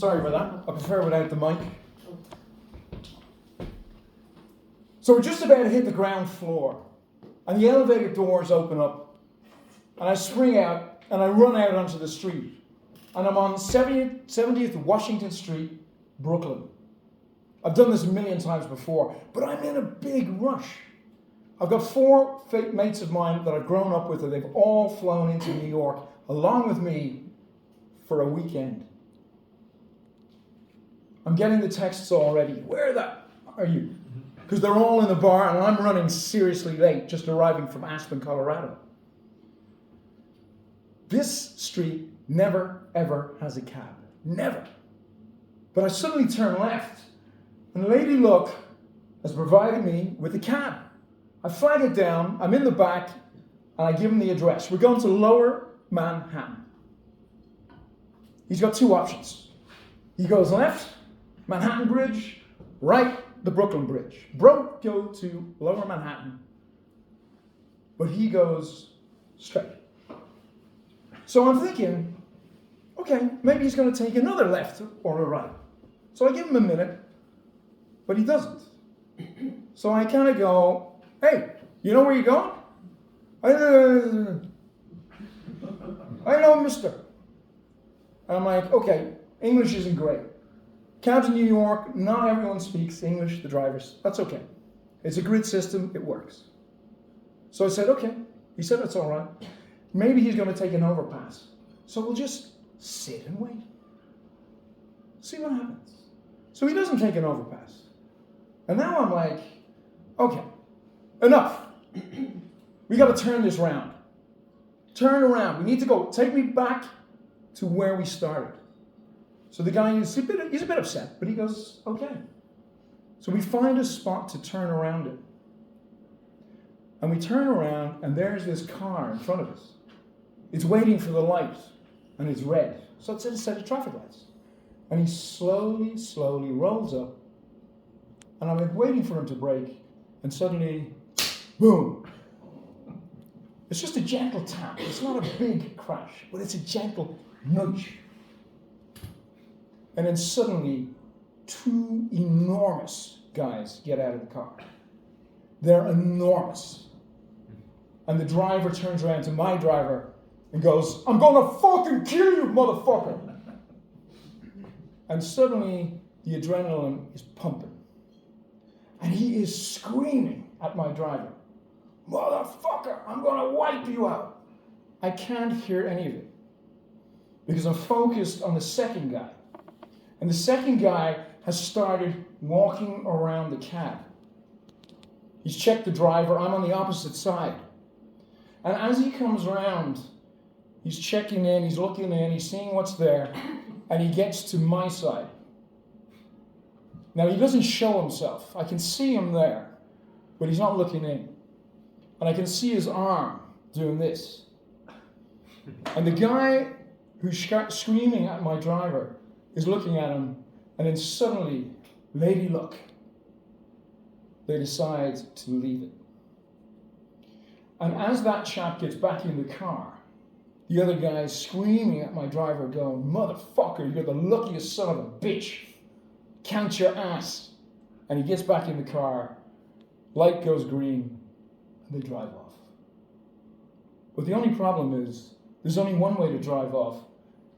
Sorry about that. I prefer without the mic. So we're just about to hit the ground floor, and the elevator doors open up, and I spring out, and I run out onto the street, and I'm on 70th Washington Street, Brooklyn. I've done this a million times before, but I'm in a big rush. I've got 4 mates of mine that I've grown up with, and they've all flown into New York along with me for a weekend. I'm getting the texts already. Where the are you? Because they're all in the bar, and I'm running seriously late, just arriving from Aspen, Colorado. This street never, ever has a cab. Never. But I suddenly turn left, and Lady Luck has provided me with a cab. I flag it down, I'm in the back, and I give him the address. We're going to Lower Manhattan. He's got 2 options. He goes left, Manhattan Bridge, right, the Brooklyn Bridge. Bro, go to Lower Manhattan. But he goes straight. So I'm thinking, okay, maybe he's going to take another left or a right. So I give him a minute, but he doesn't. So I kind of go, hey, you know where you're going? I know, mister. And I'm like, okay, English isn't great. Cabs in New York, not everyone speaks English, the drivers. That's okay. It's a grid system, it works. So I said, okay. He said, it's all right. Maybe he's going to take an overpass. So we'll just sit and wait. See what happens. So he doesn't take an overpass. And now I'm like, okay, enough. We got to turn this round. Turn around. We need to go. Take me back to where we started. So the guy, he's a bit upset, but he goes, okay. So we find a spot to turn around it. And we turn around, and there's this car in front of us. It's waiting for the light, and it's red. So it's a set of traffic lights. And he slowly, slowly rolls up, and I'm like waiting for him to brake, and suddenly, boom. It's just a gentle tap. It's not a big crash, but it's a gentle nudge. And then suddenly, 2 enormous guys get out of the car. They're enormous. And the driver turns around to my driver and goes, I'm gonna fucking kill you, motherfucker. And suddenly, the adrenaline is pumping. And he is screaming at my driver, motherfucker, I'm gonna wipe you out. I can't hear any of it because I'm focused on the second guy. And the second guy has started walking around the cab. He's checked the driver. I'm on the opposite side. And as he comes around, he's checking in, he's looking in, he's seeing what's there, and he gets to my side. Now, he doesn't show himself. I can see him there, but he's not looking in. And I can see his arm doing this. And the guy who's screaming at my driver is looking at him, and then suddenly, Lady Luck, they decide to leave it. And as that chap gets back in the car, the other guy is screaming at my driver, going, motherfucker, you're the luckiest son of a bitch. Count your ass. And he gets back in the car, light goes green, and they drive off. But the only problem is, there's only one way to drive off,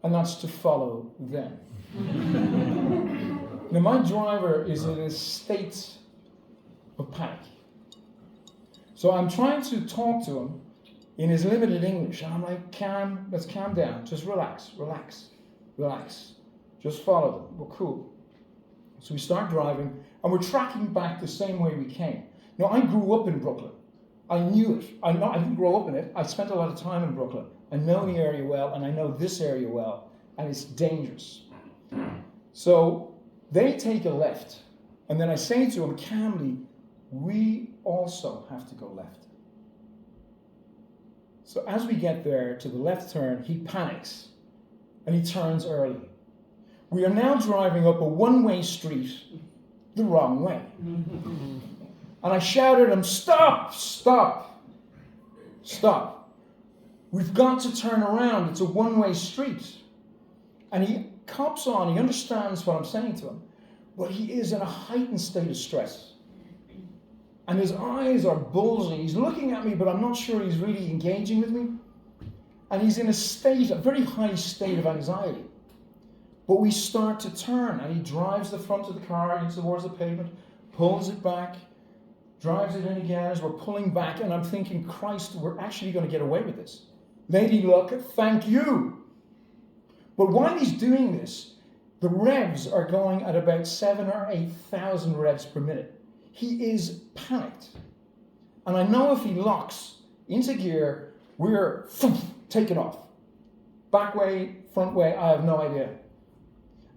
and that's to follow them. Now, my driver is in a state of panic. So I'm trying to talk to him in his limited English, and I'm like, let's calm down. Just relax. Just follow them. We're cool. So we start driving, and we're tracking back the same way we came. Now, I grew up in Brooklyn. I knew it. I didn't grow up in it. I spent a lot of time in Brooklyn. I know the area well, and I know this area well, and it's dangerous. So they take a left, and then I say to him calmly, we also have to go left. So as we get there to the left turn, he panics, and he turns early. We are now driving up a one-way street the wrong way. And I shouted at him, stop. We've got to turn around. It's a one-way street. And he cops on, he understands what I'm saying to him, but he is in a heightened state of stress. And his eyes are bulging. He's looking at me, but I'm not sure he's really engaging with me. And he's in a very high state of anxiety. But we start to turn, and he drives the front of the car in towards the pavement, pulls it back, drives it in again as we're pulling back, and I'm thinking, Christ, we're actually going to get away with this. Lady luck, thank you. But while he's doing this, the revs are going at about 7,000 or 8,000 revs per minute. He is panicked. And I know if he locks into gear, we're taken off. Back way, front way, I have no idea.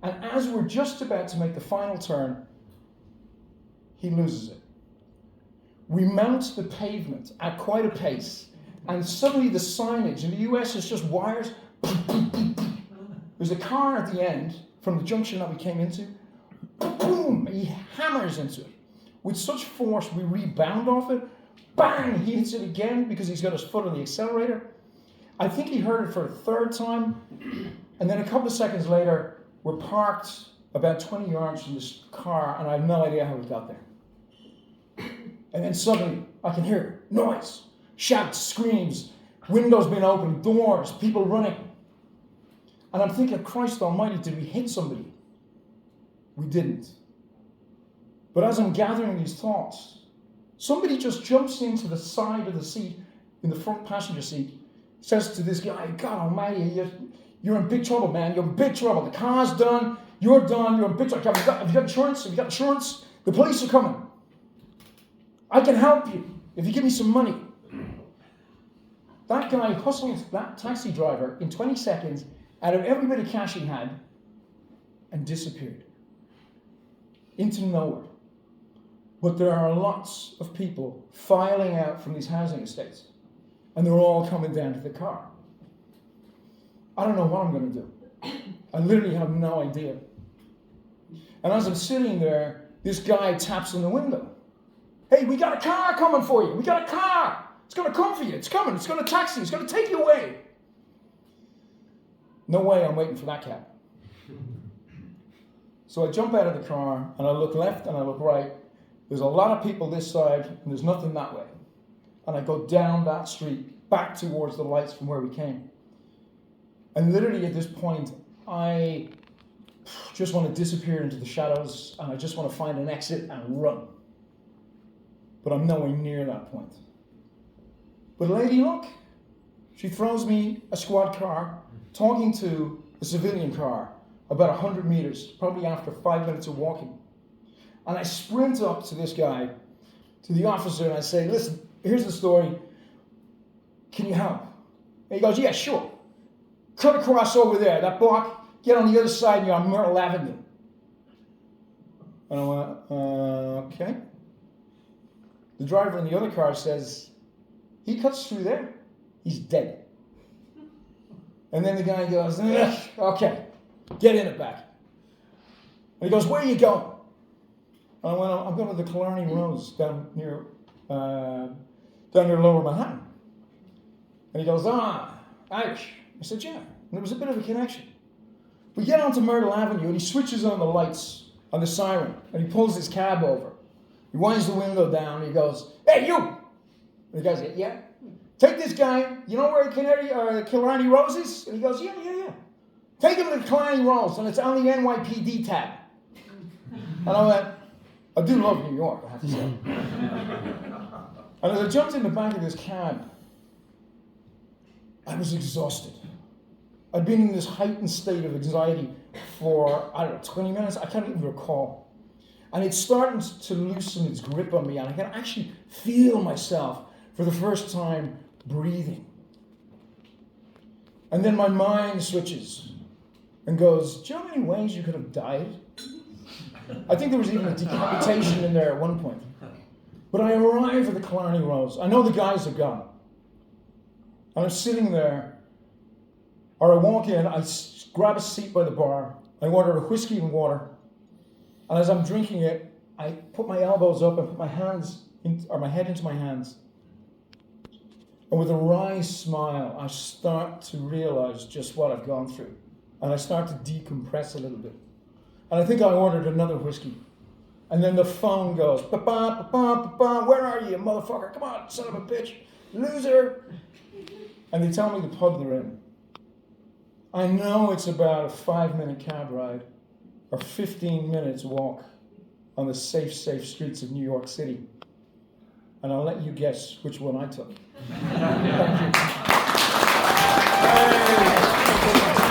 And as we're just about to make the final turn, he loses it. We mount the pavement at quite a pace, and suddenly the signage in the US is just wires. There's a car at the end from the junction that we came into. Boom! He hammers into it. With such force, we rebound off it. Bang! He hits it again because he's got his foot on the accelerator. I think he heard it for a third time. And then a couple of seconds later, we're parked about 20 yards from this car, and I have no idea how we got there. And then suddenly, I can hear noise, shouts, screams, windows being opened, doors, people running. And I'm thinking, Christ almighty, did we hit somebody? We didn't. But as I'm gathering these thoughts, somebody just jumps into the side of the seat, in the front passenger seat, says to this guy, God almighty, you're in big trouble, man. You're in big trouble. The car's done. You're done. You're in big trouble. Have you got insurance? Have you got insurance? The police are coming. I can help you if you give me some money. That guy hustled that taxi driver in 20 seconds out of every bit of cash he had and disappeared into nowhere. But there are lots of people filing out from these housing estates, and they're all coming down to the car. I don't know what I'm going to do. I literally have no idea. And as I'm sitting there, this guy taps on the window. Hey, we got a car coming for you. We got a car. It's going to come for you. It's coming. It's going to taxi. It's going to take you away. No way I'm waiting for that cab. So I jump out of the car, and I look left and I look right. There's a lot of people this side, and there's nothing that way. And I go down that street, back towards the lights from where we came. And literally at this point, I just want to disappear into the shadows, and I just want to find an exit and run. But I'm nowhere near that point. But lady luck, she throws me a squad car, talking to a civilian car, about 100 meters, probably after 5 minutes of walking. And I sprint up to this guy, to the officer, and I say, listen, here's the story. Can you help? And he goes, yeah, sure. Cut across over there, that block, get on the other side and you're on Myrtle Avenue. And I went, okay. The driver in the other car says, he cuts through there, he's dead. And then the guy goes, okay, get in it back. And he goes, where are you going? And I went, I'm going to the Killarney Rose down near Lower Manhattan. And he goes, Irish. I said, yeah. And there was a bit of a connection. We get onto Myrtle Avenue and he switches on the lights on the siren and he pulls his cab over. He winds the window down and he goes, hey, you! And the guy said, yeah. Take this guy, you know where Killarney Rose is? And he goes, yeah. Take him to the Killarney Rose and it's on the NYPD tab. And I went, I do love New York, I have to say. And as I jumped in the back of this cab, I was exhausted. I'd been in this heightened state of anxiety for, 20 minutes? I can't even recall. And it's starting to loosen its grip on me, and I can actually feel myself, for the first time, breathing. And then my mind switches and goes, do you know how many ways you could have died? I think there was even a decapitation in there at one point. But I arrive at the Killarney Rose. I know the guys are gone. And I'm sitting there, or I walk in, I grab a seat by the bar, I order a whiskey and water, and as I'm drinking it, I put my elbows up and put my head into my hands. And with a wry smile, I start to realize just what I've gone through. And I start to decompress a little bit. And I think I ordered another whiskey. And then the phone goes, ba-ba, ba-ba, ba-ba, where are you, motherfucker? Come on, son of a bitch, loser. And they tell me the pub they're in. I know it's about a 5-minute cab ride or 15 minutes walk on the safe streets of New York City. And I'll let you guess which one I took. Thank you. Hey.